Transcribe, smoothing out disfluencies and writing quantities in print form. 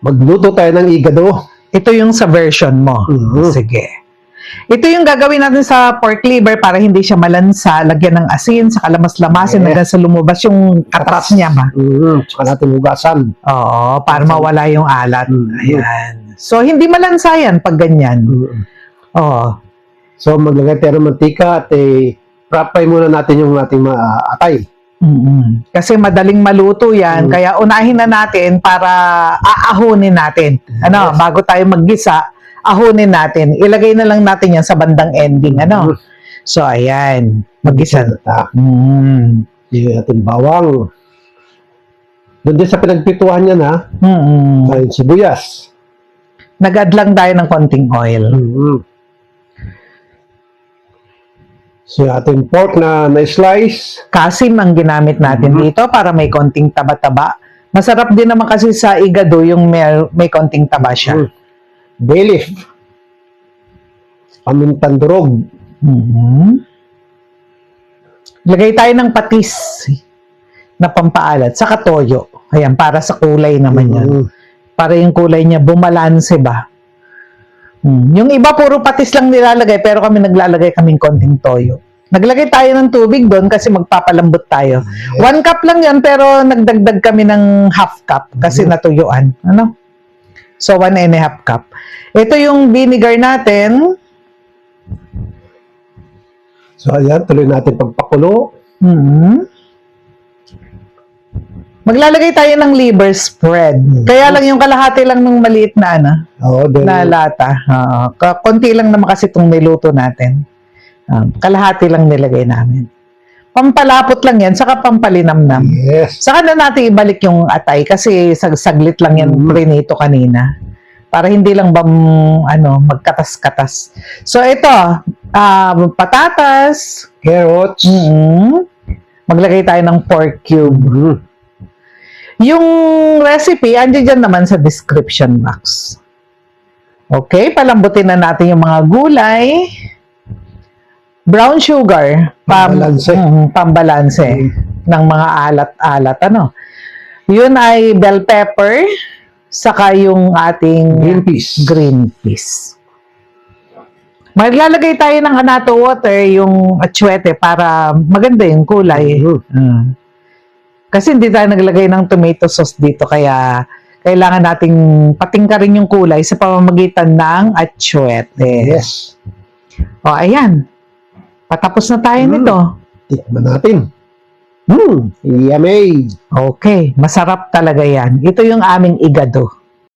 Magluto tayo ng igado. Ito yung sa version mo. Sige. Ito yung gagawin natin sa pork liver para hindi siya malansa. Lagyan ng asin, sa kalamas-lamasin hanggang sa lumabas yung katas niya ba? Tsaka natin hugasan. Oo, para mawala yung alat. Ayan. So, hindi malansa yan pag ganyan. Oo. So, maglagay tayo ng mantika at fry muna natin yung ating atay. Kasi madaling maluto yan, kaya unahin na natin para aahunin natin. Ano, bago tayo maggisa, ahunin natin. Ilagay na lang natin yan sa bandang ending. Ano? So, ayan. Maggisa. Yung ating bawang. Doon din sa pinagpituhan niya na, ay sibuyas. Nag-add lang tayo ng konting oil. So, yung ating pork na slice. Kasim ang ginamit natin dito para may konting taba-taba. Masarap din naman kasi sa igado yung may konting taba siya. Bay leaf. Pamintang durog. Lagay tayo ng patis na pampaalat. Saka toyo. Ayan, para sa kulay naman yan. Para yung kulay niya bumalanse ba. Yung iba puro patis lang nilalagay pero kami naglalagay kaming konting toyo. Naglagay tayo ng tubig doon kasi magpapalambot tayo. 1 cup lang yan pero nagdagdag kami ng half cup kasi natuyuan. Ano? So 1.5 cup. Ito yung vinegar natin. So ayan, tuloy natin pagpakulo. Maglalagay tayo ng liver spread. Kaya lang yung kalahati lang ng maliit na na lata. Konti lang naman kasi itong niluto natin. Kalahati lang nilagay namin. Pampalapot lang yan, saka pampalinamnam. Yes. Saka na natin ibalik yung atay kasi saglit lang yan prinito kanina. Para hindi lang magkatas-katas. So ito, patatas, carrots. Maglagay tayo ng pork cube. Yung recipe, andyan dyan naman sa description box. Okay, palambutin na natin yung mga gulay. Brown sugar, pambalanse ng mga alat-alat. Ano? Yun ay bell pepper, saka yung ating green peas. Maglalagay tayo ng hanato water, yung atsuete, para maganda yung kulay. Kasi hindi tayo naglagay ng tomato sauce dito, kaya kailangan nating patingkarin yung kulay sa pamamagitan ng atsuete. Yes. O, ayan. Patapos na tayo nito. Tikman natin. Yummy. Okay, masarap talaga yan. Ito yung aming igado.